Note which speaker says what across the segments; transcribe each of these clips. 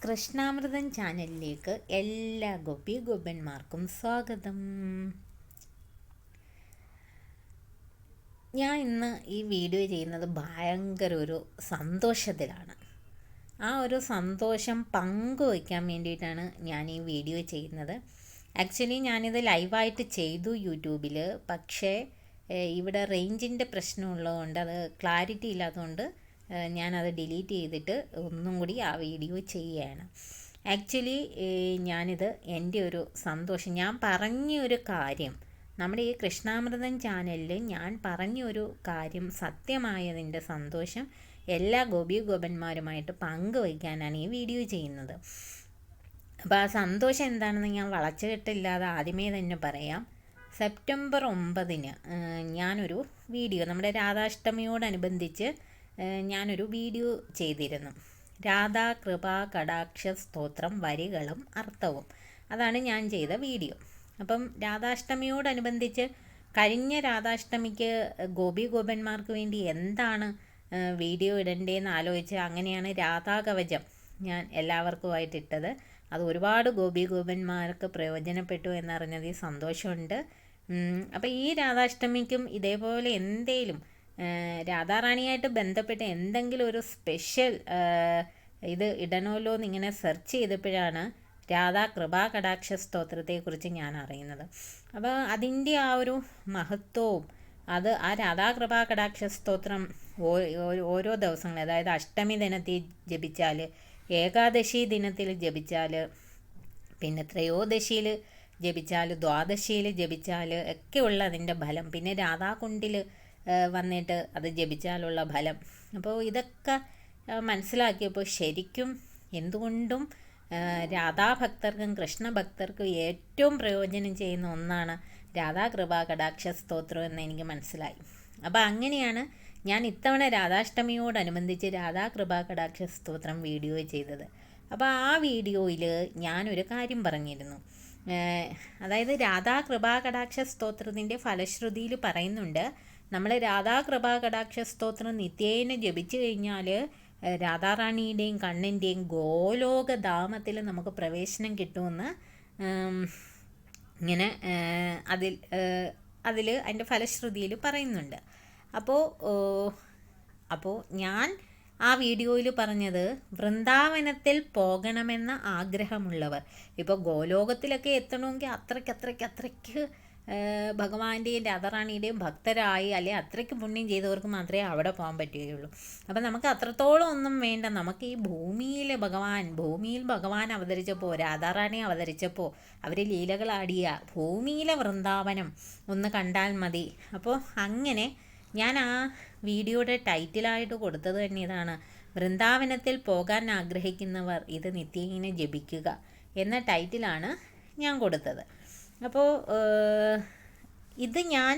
Speaker 1: കൃഷ്ണാമൃതം ചാനലിലേക്ക് എല്ലാ ഗോപന്മാർക്കും സ്വാഗതം. ഞാൻ ഇന്ന് ഈ വീഡിയോ ചെയ്യുന്നത് ഭയങ്കര ഒരു സന്തോഷത്തിലാണ്. ആ ഒരു സന്തോഷം പങ്കുവയ്ക്കാൻ വേണ്ടിയിട്ടാണ് ഞാൻ ഈ വീഡിയോ ചെയ്യുന്നത്. ആക്ച്വലി ഞാനിത് ലൈവായിട്ട് ചെയ്തു യൂട്യൂബിൽ, പക്ഷേ ഇവിടെ റേഞ്ചിൻ്റെ പ്രശ്നമുള്ളതുകൊണ്ട് അത് ക്ലാരിറ്റി ഇല്ലാത്തതുകൊണ്ട് ഞാനത് ഡിലീറ്റ് ചെയ്തിട്ട് ഒന്നും കൂടി ആ വീഡിയോ ചെയ്യുകയാണ്. ആക്ച്വലി ഞാനിത് എൻ്റെ ഒരു സന്തോഷം, ഞാൻ പറഞ്ഞൊരു കാര്യം, നമ്മുടെ ഈ കൃഷ്ണാമൃതം ചാനലിൽ ഞാൻ പറഞ്ഞൊരു കാര്യം സത്യമായതിൻ്റെ സന്തോഷം എല്ലാ ഗോപന്മാരുമായിട്ട് പങ്കുവയ്ക്കാനാണ് ഈ വീഡിയോ ചെയ്യുന്നത്. അപ്പോൾ ആ സന്തോഷം എന്താണെന്ന് ഞാൻ വളച്ചുകെട്ടില്ലാതെ ആദ്യമേ തന്നെ പറയാം. സെപ്റ്റംബർ 9 ഞാനൊരു വീഡിയോ, നമ്മുടെ രാധാഷ്ടമിയോടനുബന്ധിച്ച് ഞാനൊരു വീഡിയോ ചെയ്തിരുന്നു. രാധാ കൃപാ കടാക്ഷ സ്തോത്രം വരികളും അർത്ഥവും, അതാണ് ഞാൻ ചെയ്ത വീഡിയോ. അപ്പം രാധാഷ്ടമിയോടനുബന്ധിച്ച് കഴിഞ്ഞ രാധാഷ്ടമിക്ക് ഗോപന്മാർക്ക് വേണ്ടി എന്താണ് വീഡിയോ ഇടേണ്ടതെന്ന് ആലോചിച്ച് അങ്ങനെയാണ് രാധാകവചം ഞാൻ എല്ലാവർക്കുമായിട്ട് ഇട്ടത്. അത് ഒരുപാട് ഗോപന്മാർക്ക് പ്രയോജനപ്പെട്ടു എന്നറിഞ്ഞതിൽ സന്തോഷമുണ്ട്. അപ്പോൾ ഈ രാധാഷ്ടമിക്കും ഇതേപോലെ എന്തേലും രാധാറാണിയായിട്ട് ബന്ധപ്പെട്ട് എന്തെങ്കിലും ഒരു സ്പെഷ്യൽ ഇത് ഇടണമല്ലോ എന്നിങ്ങനെ സെർച്ച് ചെയ്തപ്പോഴാണ് രാധാ കൃപാ കടാക്ഷ സ്തോത്രത്തെക്കുറിച്ച് ഞാൻ അറിയുന്നത്. അപ്പോൾ അതിൻ്റെ ആ ഒരു മഹത്വവും, അത് ആ രാധാ കൃപാ കടാക്ഷ സ്തോത്രം ഓരോ ദിവസങ്ങൾ, അതായത് അഷ്ടമി ദിനത്തിൽ ജപിച്ചാൽ, ഏകാദശി ദിനത്തിൽ ജപിച്ചാൽ, പിന്നെ ത്രയോദശിയിൽ ജപിച്ചാൽ, ദ്വാദശിയിൽ ജപിച്ചാൽ ഒക്കെയുള്ള അതിൻ്റെ ഫലം, പിന്നെ രാധാകുണ്ടിൽ വന്നിട്ട് അത് ജപിച്ചാലുള്ള ഫലം. അപ്പോൾ ഇതൊക്കെ മനസ്സിലാക്കിയപ്പോൾ ശരിക്കും എന്തുകൊണ്ടും രാധാഭക്തർക്കും കൃഷ്ണഭക്തർക്കും ഏറ്റവും പ്രയോജനം ചെയ്യുന്ന ഒന്നാണ് രാധാ കൃപാ കടാക്ഷ സ്തോത്രം എന്ന് എനിക്ക് മനസ്സിലായി. അപ്പോൾ അങ്ങനെയാണ് ഞാൻ ഇത്തവണ രാധാഷ്ടമിയോടനുബന്ധിച്ച് രാധാ കൃപാ കടാക്ഷ സ്തോത്രം വീഡിയോ ചെയ്തത്. അപ്പോൾ ആ വീഡിയോയിൽ ഞാനൊരു കാര്യം പറഞ്ഞിരുന്നു. അതായത് രാധാ കൃപാ കടാക്ഷ സ്തോത്രത്തിൻ്റെ ഫലശ്രുതിയിൽ പറയുന്നുണ്ട്, നമ്മൾ രാധാ കൃപാ കടാക്ഷ സ്തോത്രം നിത്യേന ജപിച്ചു കഴിഞ്ഞാൽ രാധാറാണിയുടെയും കണ്ണൻ്റെയും ഗോലോകധാമത്തിൽ നമുക്ക് പ്രവേശനം കിട്ടുമെന്ന് ഇങ്ങനെ അതിൽ അതിൻ്റെ ഫലശ്രുതിയിൽ പറയുന്നുണ്ട്. അപ്പോൾ ഞാൻ ആ വീഡിയോയിൽ പറഞ്ഞത്, വൃന്ദാവനത്തിൽ പോകണമെന്ന ആഗ്രഹമുള്ളവർ, ഇപ്പോൾ ഗോലോകത്തിലൊക്കെ എത്തണമെങ്കിൽ അത്രയ്ക്ക് ഭഗവാന്റെയും രാധാറാണിയുടെയും ഭക്തരായി, അല്ലെ അത്രയ്ക്ക് പുണ്യം ചെയ്തവർക്ക് മാത്രമേ അവിടെ പോകാൻ പറ്റുകയുള്ളൂ. അപ്പം നമുക്ക് അത്രത്തോളം ഒന്നും വേണ്ട. നമുക്ക് ഈ ഭൂമിയിൽ ഭഗവാൻ അവതരിച്ചപ്പോൾ, രാധാറാണി അവതരിച്ചപ്പോൾ അവർ ലീലകളാടിയ ഭൂമിയിലെ വൃന്ദാവനം ഒന്ന് കണ്ടാൽ മതി. അപ്പോൾ അങ്ങനെ ഞാൻ ആ വീഡിയോയുടെ ടൈറ്റിലായിട്ട് കൊടുത്തത് തന്നെ ഇതാണ്, വൃന്ദാവനത്തിൽ പോകാൻ ആഗ്രഹിക്കുന്നവർ ഇത് നിത്യേന ജപിക്കുക എന്ന ടൈറ്റിലാണ് ഞാൻ കൊടുത്തത്. അപ്പോൾ ഇത് ഞാൻ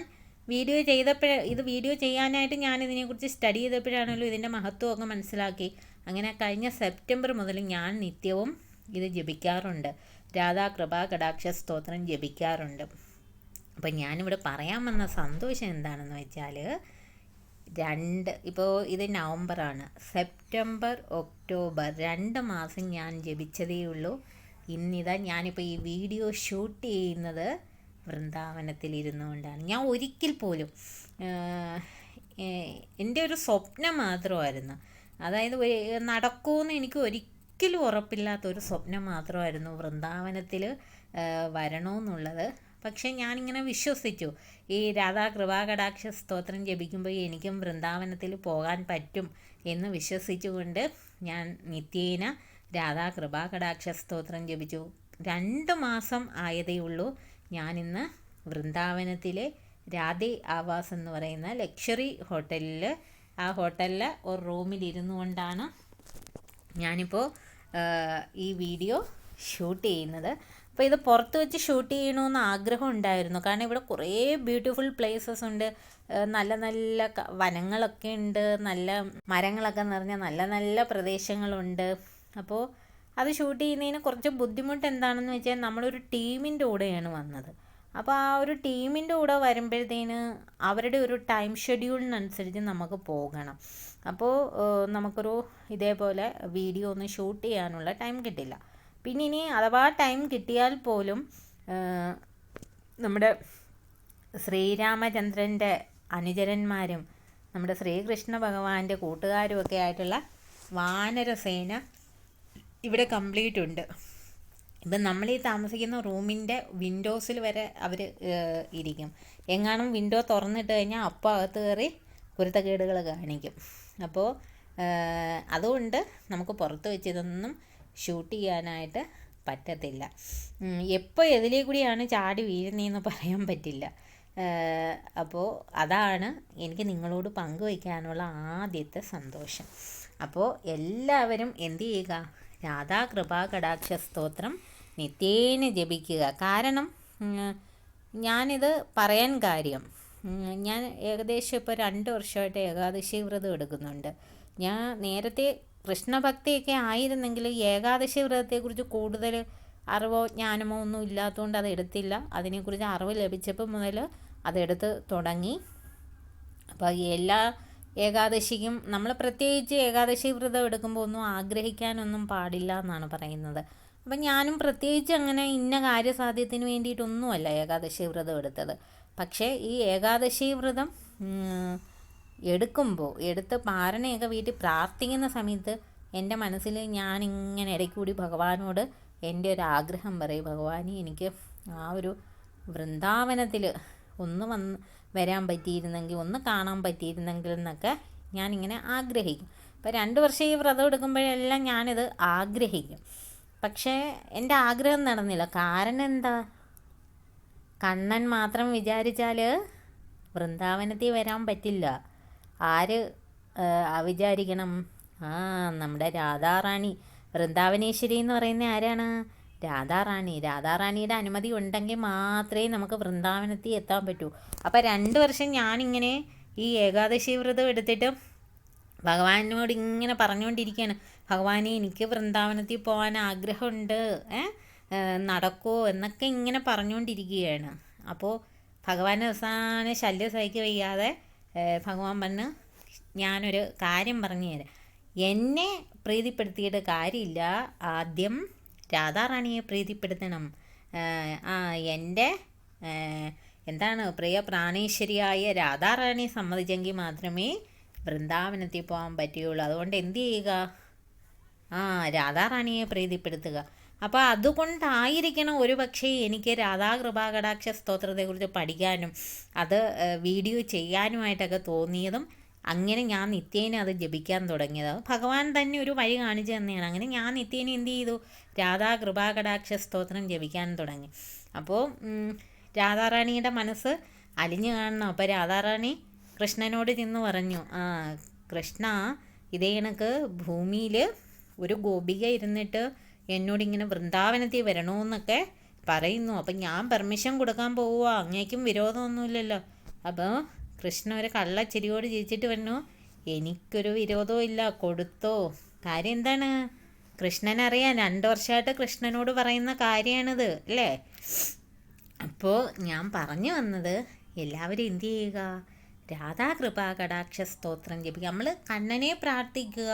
Speaker 1: വീഡിയോ ചെയ്യാനായിട്ട് ഞാൻ ഇതിനെക്കുറിച്ച് സ്റ്റഡി ചെയ്തപ്പോഴാണല്ലോ ഇതിൻ്റെ മഹത്വമൊക്കെ മനസ്സിലാക്കി. അങ്ങനെ കഴിഞ്ഞ സെപ്റ്റംബർ മുതൽ ഞാൻ നിത്യവും ഇത് ജപിക്കാറുണ്ട്, രാധാ കൃപാ കടാക്ഷ സ്തോത്രം ജപിക്കാറുണ്ട്. അപ്പം ഞാനിവിടെ പറയാൻ വന്ന സന്തോഷം എന്താണെന്ന് വെച്ചാൽ, ഇപ്പോൾ ഇത് നവംബറാണ്, സെപ്റ്റംബർ ഒക്ടോബർ 2 മാസം ഞാൻ ജപിച്ചതേ ഉള്ളൂ. ഇന്നിതാ ഞാനിപ്പോൾ ഈ വീഡിയോ ഷൂട്ട് ചെയ്യുന്നത് വൃന്ദാവനത്തിലിരുന്നു കൊണ്ടാണ്. ഞാൻ ഒരിക്കൽ പോലും എൻ്റെ ഒരു സ്വപ്നം മാത്രമായിരുന്നു, അതായത് നടക്കുമെന്ന് എനിക്ക് ഒരിക്കലും ഉറപ്പില്ലാത്തൊരു സ്വപ്നം മാത്രമായിരുന്നു വൃന്ദാവനത്തിൽ വരണമെന്നുള്ളത്. പക്ഷേ ഞാനിങ്ങനെ വിശ്വസിച്ചു, ഈ രാധാ കൃപാ കടാക്ഷ സ്തോത്രം ജപിക്കുമ്പോൾ എനിക്കും വൃന്ദാവനത്തിൽ പോകാൻ പറ്റും എന്ന് വിശ്വസിച്ചുകൊണ്ട് ഞാൻ നിത്യേന രാധാ കൃപാ കടാക്ഷ സ്തോത്രം ജപിച്ചു. 2 മാസം ആയതേ ഉള്ളൂ. ഞാനിന്ന് വൃന്ദാവനത്തിലെ രാധേ ആവാസ് എന്ന് പറയുന്ന ലക്ഷറി ഹോട്ടലിൽ, ആ ഹോട്ടലിലെ ഒരു റൂമിലിരുന്നു കൊണ്ടാണ് ഞാനിപ്പോൾ ഈ വീഡിയോ ഷൂട്ട് ചെയ്യുന്നത്. അപ്പോൾ ഇത് പുറത്ത് വെച്ച് ഷൂട്ട് ചെയ്യണമെന്ന് ആഗ്രഹം ഉണ്ടായിരുന്നു, കാരണം ഇവിടെ കുറേ ബ്യൂട്ടിഫുൾ പ്ലേസസ് ഉണ്ട്, നല്ല വനങ്ങളൊക്കെ ഉണ്ട്, നല്ല മരങ്ങളൊക്കെ നിറഞ്ഞ നല്ല പ്രദേശങ്ങളുണ്ട്. അപ്പോൾ അത് ഷൂട്ട് ചെയ്യുന്നതിന് കുറച്ച് ബുദ്ധിമുട്ട് എന്താണെന്ന് വെച്ചാൽ, നമ്മളൊരു ടീമിൻ്റെ കൂടെയാണ് വന്നത്. അപ്പോൾ ആ ഒരു ടീമിൻ്റെ കൂടെ വരുമ്പോഴത്തേന് അവരുടെ ഒരു ടൈം ഷെഡ്യൂളിനനുസരിച്ച് നമുക്ക് പോകണം. അപ്പോൾ നമുക്കൊരു ഇതേപോലെ വീഡിയോ ഒന്ന് ഷൂട്ട് ചെയ്യാനുള്ള ടൈം കിട്ടില്ല. പിന്നെ ഇനി അഥവാ ടൈം കിട്ടിയാൽ പോലും നമ്മുടെ ശ്രീരാമചന്ദ്രൻ്റെ അനുചരന്മാരും നമ്മുടെ ശ്രീകൃഷ്ണ ഭഗവാന്റെ കൂട്ടുകാരും ഒക്കെ ആയിട്ടുള്ള വാനരസേന ഇവിടെ കംപ്ലീറ്റ് ഉണ്ട്. ഇപ്പം നമ്മൾ ഈ താമസിക്കുന്ന റൂമിൻ്റെ വിൻഡോസിൽ വരെ അവർ ഇരിക്കും. എങ്ങാനും വിൻഡോ തുറന്നിട്ട് കഴിഞ്ഞാൽ അപ്പം അകത്ത് കയറി കുരുത്തക്കേടുകൾ കാണിക്കും. അപ്പോൾ അതുകൊണ്ട് നമുക്ക് പുറത്ത് വെച്ച് ഇതൊന്നും ഷൂട്ട് ചെയ്യാനായിട്ട് പറ്റത്തില്ല. എപ്പോൾ എതിലേ കൂടിയാണ് ചാടി വീഴുന്നതെന്ന് പറയാൻ പറ്റില്ല. അപ്പോൾ അതാണ് എനിക്ക് നിങ്ങളോട് പങ്കുവയ്ക്കാനുള്ള ആദ്യത്തെ സന്തോഷം. അപ്പോൾ എല്ലാവരും എന്ത് ചെയ്യുക, രാധാ കൃപാ കടാക്ഷ സ്തോത്രം നിത്യേന ജപിക്കുക. കാരണം ഞാനിത് പറയാൻ കാര്യം, ഞാൻ ഏകദേശം ഇപ്പോൾ 2 വർഷമായിട്ട് ഏകാദശി വ്രതം എടുക്കുന്നുണ്ട്. ഞാൻ നേരത്തെ കൃഷ്ണഭക്തിയൊക്കെ ആയിരുന്നെങ്കിൽ ഏകാദശി വ്രതത്തെക്കുറിച്ച് കൂടുതൽ അറിവോ ജ്ഞാനമോ ഒന്നും ഇല്ലാത്തതുകൊണ്ട് അത് എടുത്തില്ല. അതിനെക്കുറിച്ച് അറിവ് ലഭിച്ചപ്പോൾ മുതൽ അതെടുത്ത് തുടങ്ങി. അപ്പോൾ എല്ലാ ഏകാദശിക്കും നമ്മൾ പ്രത്യേകിച്ച് ഏകാദശി വ്രതം എടുക്കുമ്പോൾ ഒന്നും ആഗ്രഹിക്കാനൊന്നും പാടില്ല എന്നാണ് പറയുന്നത്. അപ്പം ഞാനും പ്രത്യേകിച്ച് അങ്ങനെ ഇന്ന കാര്യസാധ്യത്തിന് വേണ്ടിയിട്ടൊന്നുമല്ല ഏകാദശി വ്രതം എടുത്തത്. പക്ഷേ ഈ ഏകാദശി വ്രതം എടുത്ത് പാരണയൊക്കെ വീട്ടിൽ പ്രാർത്ഥിക്കുന്ന സമയത്ത് എൻ്റെ മനസ്സിൽ ഞാനിങ്ങനെ ഇടയ്ക്ക് കൂടി ഭഗവാനോട് എൻ്റെ ഒരു ആഗ്രഹം പറയും, ഭഗവാനെ എനിക്ക് ആ ഒരു വൃന്ദാവനത്തിൽ ഒന്ന് വരാൻ പറ്റിയിരുന്നെങ്കിൽ, ഒന്ന് കാണാൻ പറ്റിയിരുന്നെങ്കിൽ എന്നൊക്കെ ഞാനിങ്ങനെ ആഗ്രഹിക്കും. അപ്പോൾ 2 വർഷം ഈ വ്രതം എടുക്കുമ്പോഴെല്ലാം ഞാനിത് ആഗ്രഹിക്കും. പക്ഷേ എൻ്റെ ആഗ്രഹം നടന്നില്ല. കാരണം എന്താ, കണ്ണൻ മാത്രം വിചാരിച്ചാൽ വൃന്ദാവനത്തിൽ വരാൻ പറ്റില്ല. ആര് വിചാരിക്കണം? നമ്മുടെ രാധാറാണി, വൃന്ദാവനേശ്വരി എന്ന് പറയുന്ന ആരാണ്? രാധാറാണി. രാധാറാണിയുടെ അനുമതി ഉണ്ടെങ്കിൽ മാത്രമേ നമുക്ക് വൃന്ദാവനത്തിൽ എത്താൻ പറ്റൂ. അപ്പോൾ 2 വർഷം ഞാനിങ്ങനെ ഈ ഏകാദശി വ്രതം എടുത്തിട്ട് ഭഗവാനോട് ഇങ്ങനെ പറഞ്ഞുകൊണ്ടിരിക്കുകയാണ്, ഭഗവാനെ എനിക്ക് വൃന്ദാവനത്തിൽ പോകാൻ ആഗ്രഹമുണ്ട്, നടക്കുമോ എന്നൊക്കെ ഇങ്ങനെ പറഞ്ഞുകൊണ്ടിരിക്കുകയാണ്. അപ്പോൾ ഭഗവാൻ അവസാനം ശല്യം സഹിക്കുക വയ്യാതെ ഭഗവാൻ പറഞ്ഞ്, ഞാനൊരു കാര്യം പറഞ്ഞു തരാം, എന്നെ പ്രീതിപ്പെടുത്തിയിട്ട് കാര്യമില്ല, ആദ്യം രാധാറാണിയെ പ്രീതിപ്പെടുത്തണം. എൻ്റെ എന്താണ് പ്രിയ പ്രാണേശ്വരിയായ രാധാറാണി സമ്മതിച്ചെങ്കിൽ മാത്രമേ വൃന്ദാവനത്തിൽ പോകാൻ പറ്റുകയുള്ളൂ. അതുകൊണ്ട് എന്ത് ചെയ്യുക, രാധാറാണിയെ പ്രീതിപ്പെടുത്തുക. അപ്പോൾ അതുകൊണ്ടായിരിക്കണം ഒരു പക്ഷേ എനിക്ക് രാധാ കൃപാകടാക്ഷ സ്തോത്രത്തെക്കുറിച്ച് പഠിക്കാനും അത് വീഡിയോ ചെയ്യാനുമായിട്ടൊക്കെ തോന്നിയതും. അങ്ങനെ ഞാൻ നിത്യേന അത് ജപിക്കാൻ തുടങ്ങിയത് ഭഗവാൻ തന്നെ ഒരു വഴി കാണിച്ചു തന്നെയാണ്. അങ്ങനെ ഞാൻ നിത്യേന എന്ത് ചെയ്തു, രാധാ കൃപാകടാക്ഷ സ്തോത്രം ജപിക്കാൻ തുടങ്ങി. അപ്പോൾ രാധാറാണിയുടെ മനസ്സ് അലിഞ്ഞു കാണണം. അപ്പോൾ രാധാറാണി കൃഷ്ണനോട് ചെന്ന് പറഞ്ഞു, കൃഷ്ണ, ഇതേ കണക്ക് ഭൂമിയിൽ ഒരു ഗോപിക ഇരുന്നിട്ട് എന്നോടിങ്ങനെ വൃന്ദാവനത്തിൽ വരണമെന്നൊക്കെ പറയുന്നു. അപ്പം ഞാൻ പെർമിഷൻ കൊടുക്കാൻ പോവുക, അങ്ങേക്കും വിരോധമൊന്നുമില്ലല്ലോ. അപ്പോൾ കൃഷ്ണ ഒരു കള്ളച്ചിരിയോട് ചിരിച്ചിട്ട് പറഞ്ഞു, എനിക്കൊരു വിരോധവും ഇല്ല, കൊടുത്തോ. കാര്യം എന്താണ്, കൃഷ്ണനറിയാം, 2 വർഷമായിട്ട് കൃഷ്ണനോട് പറയുന്ന കാര്യമാണിത് അല്ലേ. അപ്പോൾ ഞാൻ പറഞ്ഞു വന്നത്, എല്ലാവരും എന്ത് ചെയ്യുക, രാധാ കൃപാ കടാക്ഷ സ്തോത്രം ജപിക്കുക. നമ്മൾ കണ്ണനെ പ്രാർത്ഥിക്കുക,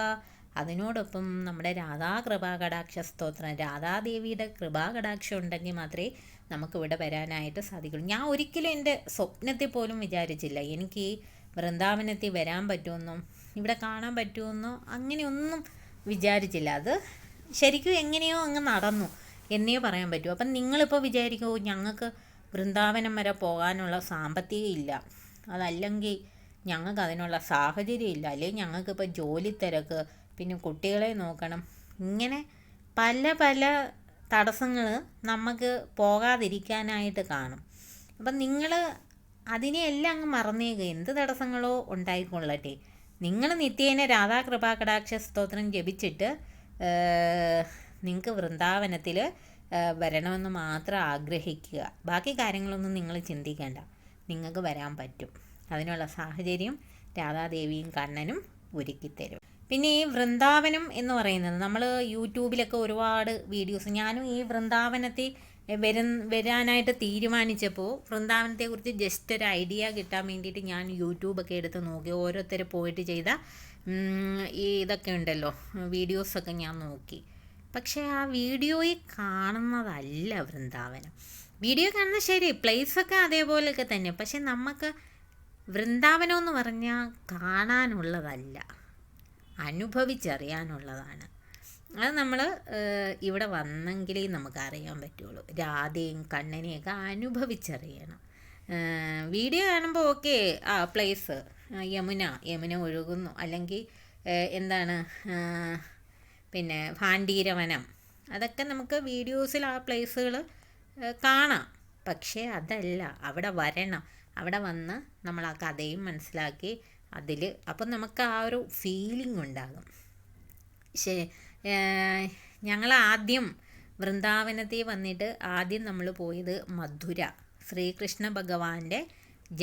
Speaker 1: അതിനോടൊപ്പം നമ്മുടെ രാധാ കൃപാ കടാക്ഷ സ്തോത്രം, രാധാദേവിയുടെ കൃപാ കടാക്ഷം ഉണ്ടെങ്കിൽ മാത്രമേ നമുക്കിവിടെ വരാനായിട്ട് സാധിക്കുള്ളൂ. ഞാൻ ഒരിക്കലും എൻ്റെ സ്വപ്നത്തിൽ പോലും വിചാരിച്ചില്ല എനിക്ക് ഈ വൃന്ദാവനത്തിൽ വരാൻ പറ്റുമെന്നോ ഇവിടെ കാണാൻ പറ്റുമെന്നോ അങ്ങനെയൊന്നും വിചാരിച്ചില്ല. അത് ശരിക്കും എങ്ങനെയോ അങ്ങ് നടന്നു എന്നേ പറയാൻ പറ്റൂ. അപ്പം നിങ്ങളിപ്പോൾ വിചാരിക്കുമോ ഞങ്ങൾക്ക് വൃന്ദാവനം വരെ പോകാനുള്ള സാമ്പത്തികം ഇല്ല, അതല്ലെങ്കിൽ ഞങ്ങൾക്ക് അതിനുള്ള സാഹചര്യം ഇല്ല, അല്ലെങ്കിൽ ഞങ്ങൾക്കിപ്പോൾ ജോലി തിരക്ക്, പിന്നെ കുട്ടികളെ നോക്കണം, ഇങ്ങനെ പല പല തടസ്സങ്ങൾ നമുക്ക് പോകാതിരിക്കാനായിട്ട് കാണും. അപ്പം നിങ്ങൾ അതിനെയെല്ലാം അങ്ങ് മറന്നേക്കുക. എന്ത് തടസ്സങ്ങളോ ഉണ്ടായിക്കൊള്ളട്ടെ, നിങ്ങൾ നിത്യേന രാധാ കൃപാ കടാക്ഷ സ്തോത്രം ജപിച്ചിട്ട് നിങ്ങൾക്ക് വൃന്ദാവനത്തിൽ വരണമെന്ന് മാത്രം ആഗ്രഹിക്കുക. ബാക്കി കാര്യങ്ങളൊന്നും നിങ്ങൾ ചിന്തിക്കേണ്ട, നിങ്ങൾക്ക് വരാൻ പറ്റും. അതിനുള്ള സാഹചര്യം രാധാദേവിയും കണ്ണനും ഒരുക്കിത്തരും. പിന്നെ ഈ വൃന്ദാവനം എന്ന് പറയുന്നത് നമ്മൾ യൂട്യൂബിലൊക്കെ ഒരുപാട് വീഡിയോസ്, ഞാനും ഈ വൃന്ദാവനത്തിൽ വരാനായിട്ട് തീരുമാനിച്ചപ്പോൾ വൃന്ദാവനത്തെക്കുറിച്ച് ജസ്റ്റ് ഒരു ഐഡിയ കിട്ടാൻ വേണ്ടിയിട്ട് ഞാൻ യൂട്യൂബൊക്കെ എടുത്ത് നോക്കി, ഓരോരുത്തർ പോയിട്ട് ചെയ്ത ഈ ഇതൊക്കെ ഉണ്ടല്ലോ വീഡിയോസൊക്കെ ഞാൻ നോക്കി. പക്ഷേ ആ വീഡിയോയിൽ കാണുന്നതല്ല വൃന്ദാവനം. വീഡിയോ കാണുന്നത് ശരി, പ്ലേസൊക്കെ അതേപോലെയൊക്കെ തന്നെ, പക്ഷെ നമുക്ക് വൃന്ദാവനം എന്ന് പറഞ്ഞാൽ കാണാനുള്ളതല്ല, അനുഭവിച്ചറിയാനുള്ളതാണ്. അത് നമ്മൾ ഇവിടെ വന്നെങ്കിലേ നമുക്ക് അറിയാൻ പറ്റുള്ളൂ. രാധയും കണ്ണനെയൊക്കെ അനുഭവിച്ചറിയണം. വീഡിയോ കാണുമ്പോൾ ഓക്കെ, ആ പ്ലേസ് യമുന ഒഴുകുന്നു, അല്ലെങ്കിൽ എന്താണ് പിന്നെ ഭാണ്ഡീരവനം, അതൊക്കെ നമുക്ക് വീഡിയോസിൽ ആ പ്ലേസുകൾ കാണാം. പക്ഷേ അതല്ല, അവിടെ വരണം, അവിടെ വന്ന് നമ്മൾ ആ കഥയും മനസ്സിലാക്കി അതിൽ അപ്പം നമുക്ക് ആ ഒരു ഫീലിംഗ് ഉണ്ടാകും. ഞങ്ങൾ ആദ്യം വൃന്ദാവനത്തിൽ വന്നിട്ട് ആദ്യം നമ്മൾ പോയത് മധുര, ശ്രീകൃഷ്ണ ഭഗവാന്റെ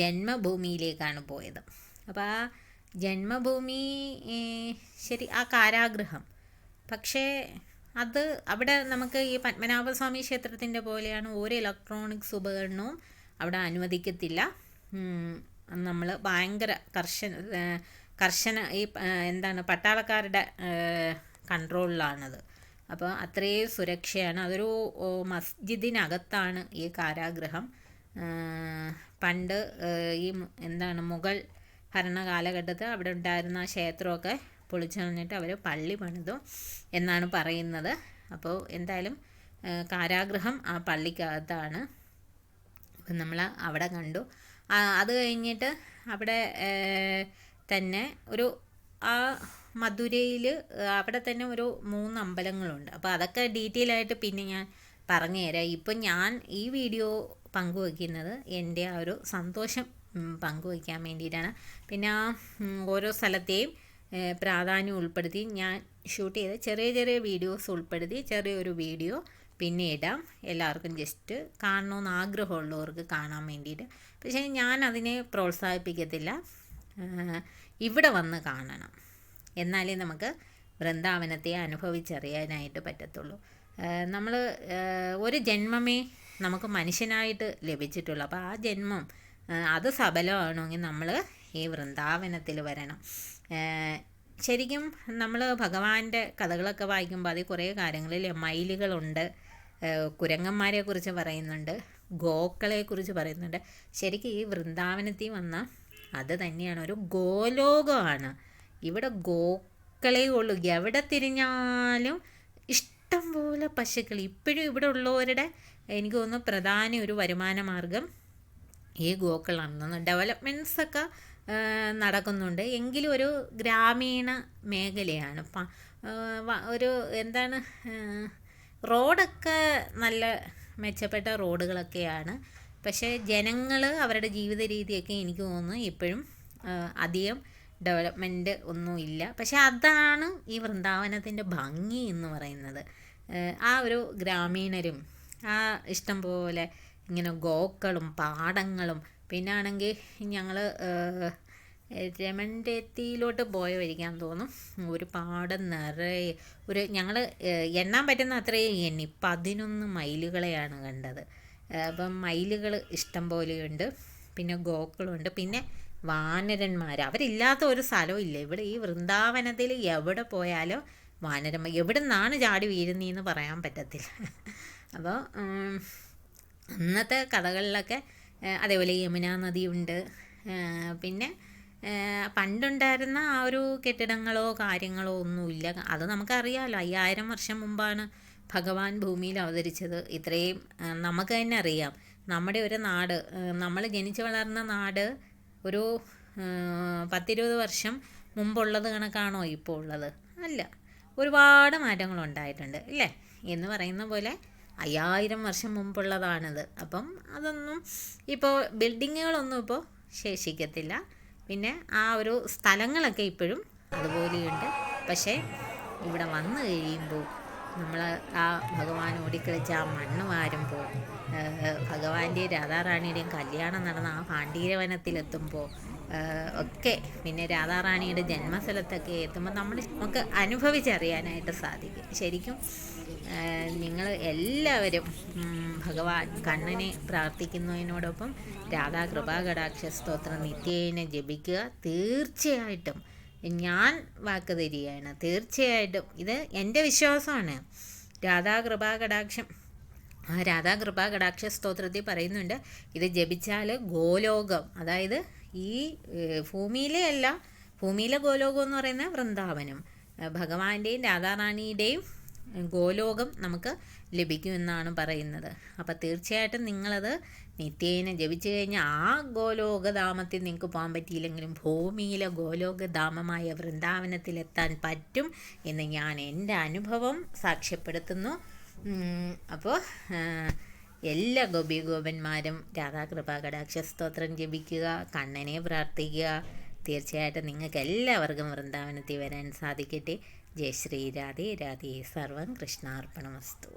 Speaker 1: ജന്മഭൂമിയിലേക്കാണ് പോയത്. അപ്പോൾ ആ ജന്മഭൂമി ശരി, ആ കാരാഗൃഹം, പക്ഷേ അത് അവിടെ നമുക്ക് ഈ പത്മനാഭസ്വാമി ക്ഷേത്രത്തിൻ്റെ പോലെയാണ്, ഒരു ഇലക്ട്രോണിക്സ് ഉപകരണവും അവിടെ അനുവദിക്കത്തില്ല. നമ്മൾ ഭയങ്കര കർശന ഈ എന്താണ് പട്ടാളക്കാരുടെ കൺട്രോളിലാണത്. അപ്പോൾ അത്രയും സുരക്ഷയാണ്. അതൊരു മസ്ജിദിനകത്താണ് ഈ കാരാഗൃഹം. പണ്ട് ഈ എന്താണ് മുഗൾ ഭരണകാലഘട്ടത്തിൽ അവിടെ ഉണ്ടായിരുന്ന ക്ഷേത്രമൊക്കെ പൊളിച്ചു കളഞ്ഞിട്ട് അവർ പള്ളി പണിതു എന്നാണ് പറയുന്നത്. അപ്പോൾ എന്തായാലും കാരാഗൃഹം ആ പള്ളിക്കകത്താണ്. അപ്പം നമ്മൾ അവിടെ കണ്ടു. അത് കഴിഞ്ഞിട്ട് അവിടെ തന്നെ ഒരു ആ മധുരയിൽ അവിടെ തന്നെ ഒരു 3 അമ്പലങ്ങളുണ്ട്. അപ്പോൾ അതൊക്കെ ഡീറ്റെയിൽ ആയിട്ട് പിന്നെ ഞാൻ പറഞ്ഞു തരാം. ഇപ്പം ഞാൻ ഈ വീഡിയോ പങ്കുവയ്ക്കുന്നത് എൻ്റെ ആ ഒരു സന്തോഷം പങ്കുവയ്ക്കാൻ വേണ്ടിയിട്ടാണ്. പിന്നെ ആ ഓരോ സ്ഥലത്തെയും പ്രാധാന്യം ഉൾപ്പെടുത്തി ഞാൻ ഷൂട്ട് ചെയ്ത ചെറിയ ചെറിയ വീഡിയോസ് ഉൾപ്പെടുത്തി ചെറിയൊരു വീഡിയോ പിന്നെ ഇടാം, എല്ലാവർക്കും ജസ്റ്റ് കാണണമെന്ന് ആഗ്രഹമുള്ളവർക്ക് കാണാൻ വേണ്ടിയിട്ട്. പക്ഷേ ഞാൻ അതിനെ പ്രോത്സാഹിപ്പിക്കത്തില്ല, ഇവിടെ വന്ന് കാണണം, എന്നാലേ നമുക്ക് വൃന്ദാവനത്തെ അനുഭവിച്ചറിയാനായിട്ട് പറ്റത്തുള്ളൂ. നമ്മൾ ഒരു ജന്മമേ നമുക്ക് മനുഷ്യനായിട്ട് ലഭിച്ചിട്ടുള്ളൂ. അപ്പോൾ ആ ജന്മം അത് സഫലമാണെങ്കിൽ നമ്മൾ ഈ വൃന്ദാവനത്തിൽ വരണം. ശരിക്കും നമ്മൾ ഭഗവാന്റെ കഥകളൊക്കെ വായിക്കുമ്പോൾ അതിൽ കുറേ കാര്യങ്ങളിൽ മയിലുകളുണ്ട്, കുരങ്ങന്മാരെ കുറിച്ച് പറയുന്നുണ്ട്, ഗോക്കളെക്കുറിച്ച് പറയുന്നുണ്ട്. ശരിക്കും ഈ വൃന്ദാവനത്തിൽ വന്ന അത് തന്നെയാണ്, ഒരു ഗോലോകമാണ്. ഇവിടെ ഗോക്കളേ ഉള്ളൂ, എവിടെ തിരിഞ്ഞാലും ഇഷ്ടം പോലെ പശുക്കൾ. ഇപ്പോഴും ഇവിടെ ഉള്ളവരുടെ എനിക്ക് തോന്നുന്നു പ്രധാന ഒരു വരുമാന മാർഗം ഈ ഗോക്കളാണെന്ന്. ഡെവലപ്മെൻറ്റ്സൊക്കെ നടക്കുന്നുണ്ട്, എങ്കിലും ഒരു ഗ്രാമീണ മേഖലയാണ്. ഒരു എന്താണ് റോഡൊക്കെ നല്ല മെച്ചപ്പെട്ട റോഡുകളൊക്കെയാണ്. പക്ഷേ ജനങ്ങൾ അവരുടെ ജീവിത രീതിയൊക്കെ എനിക്ക് തോന്നുന്നു ഇപ്പോഴും അധികം ഡെവലപ്മെൻറ്റ് ഒന്നുമില്ല. പക്ഷേ അതാണ് ഈ വൃന്ദാവനത്തിൻ്റെ ഭംഗി എന്ന് പറയുന്നത്. ആ ഒരു ഗ്രാമീണരും ആ ഇഷ്ടം പോലെ ഇങ്ങനെ ഗോക്കളും പാടങ്ങളും, പിന്നെ ആണെങ്കിൽ ഞങ്ങൾ രമൺഡേത്തിയിലോട്ട് പോയ വഴിക്കാന്ന് തോന്നും, ഒരു പാടം നിറയെ ഞങ്ങൾ എണ്ണാൻ പറ്റുന്ന അത്രയും എണ്ണി 11 മയിലുകളെയാണ് കണ്ടത്. അപ്പം മയിലുകൾ ഇഷ്ടം പോലെയുണ്ട്, പിന്നെ ഗോക്കളുണ്ട്, പിന്നെ വാനരന്മാർ. അവരില്ലാത്ത ഒരു സ്ഥലവും ഇല്ല ഇവിടെ. ഈ വൃന്ദാവനത്തിൽ എവിടെ പോയാലും വാനരന്മാർ എവിടെ നിന്നാണ് ചാടി വീഴുന്നതെന്ന് പറയാൻ പറ്റത്തില്ല. അപ്പോൾ അന്നത്തെ കഥകളിലൊക്കെ അതേപോലെ യമുന നദിയുണ്ട്. പിന്നെ പണ്ടുണ്ടായിരുന്ന ആ ഒരു കെട്ടിടങ്ങളോ കാര്യങ്ങളോ ഒന്നുമില്ല. അത് നമുക്കറിയാമല്ലോ, 5000 വർഷം മുമ്പാണ് ഭഗവാൻ ഭൂമിയിൽ അവതരിച്ചത്. ഇത്രയും നമുക്ക് തന്നെ അറിയാം. നമ്മുടെ ഒരു നാട്, നമ്മൾ ജനിച്ചു വളർന്ന നാട് ഒരു 10-20 വർഷം മുമ്പുള്ളത് കണക്കാണോ ഇപ്പോൾ ഉള്ളത്? അല്ല, ഒരുപാട് മാറ്റങ്ങളുണ്ടായിട്ടുണ്ട് അല്ലേ? എന്ന് പറയുന്ന പോലെ 5000 വർഷം മുമ്പുള്ളതാണിത്. അപ്പം അതൊന്നും ഇപ്പോൾ ബിൽഡിങ്ങുകളൊന്നും ഇപ്പോൾ ശേഷിക്കത്തില്ല. പിന്നെ ആ ഒരു സ്ഥലങ്ങളൊക്കെ ഇപ്പോഴും അതുപോലെയുണ്ട്. പക്ഷേ ഇവിടെ വന്നു കഴിയുമ്പോൾ നമ്മൾ ആ ഭഗവാൻ ഓടിക്കളിച്ച് ആ മണ്ണ് വാരുമ്പോൾ, ഭഗവാന്റെയും രാധാറാണിയുടെയും കല്യാണം നടന്ന ആ ഭാണ്ഡീരവനത്തിലെത്തുമ്പോൾ ഒക്കെ പിന്നെ രാധാറാണിയുടെ ജന്മസ്ഥലത്തൊക്കെ എത്തുമ്പോൾ നമുക്ക് അനുഭവിച്ചറിയാനായിട്ട് സാധിക്കും. ശരിക്കും നിങ്ങൾ എല്ലാവരും ഭഗവാൻ കണ്ണനെ പ്രാർത്ഥിക്കുന്നതിനോടൊപ്പം രാധാ കൃപാകടാക്ഷ സ്തോത്രം നിത്യേന ജപിക്കുക. തീർച്ചയായിട്ടും ഞാൻ വാക്ക് തരികയാണ്, തീർച്ചയായിട്ടും ഇത് എൻ്റെ വിശ്വാസമാണ്. രാധാ കൃപാകടാക്ഷം രാധാ കൃപാകടാക്ഷ സ്തോത്രത്തിൽ പറയുന്നുണ്ട്, ഇത് ജപിച്ചാൽ ഗോലോകം, അതായത് ഈ ഭൂമിയിലെ അല്ല, ഭൂമിയിലെ ഗോലോകം എന്ന് പറയുന്നത് വൃന്ദാവനം, ഭഗവാന്റെയും രാധാറാണിയുടെയും ഗോലോകം നമുക്ക് ലഭിക്കുമെന്നാണ് പറയുന്നത്. അപ്പോൾ തീർച്ചയായിട്ടും നിങ്ങളത് നിത്യേന ജപിച്ചു കഴിഞ്ഞാൽ ആ ഗോലോകധാമത്തിൽ നിങ്ങൾക്ക് പോകാൻ പറ്റിയില്ലെങ്കിലും ഭൂമിയിലെ ഗോലോകധാമമായ വൃന്ദാവനത്തിലെത്താൻ പറ്റും എന്ന് ഞാൻ എൻ്റെ അനുഭവം സാക്ഷ്യപ്പെടുത്തുന്നു. അപ്പോൾ എല്ലാ ഗോപികോപന്മാരും രാധാകൃപാകടാക്ഷ സ്തോത്രം ജപിക്കുക, കണ്ണനെ പ്രാർത്ഥിക്കുക. തീർച്ചയായിട്ടും നിങ്ങൾക്ക് എല്ലാവർക്കും വൃന്ദാവനത്തിൽ വരാൻ സാധിക്കട്ടെ. ജയ ശ്രീ രാധേ രാധേ. സർവം കൃഷ്ണാർപ്പണമസ്തു.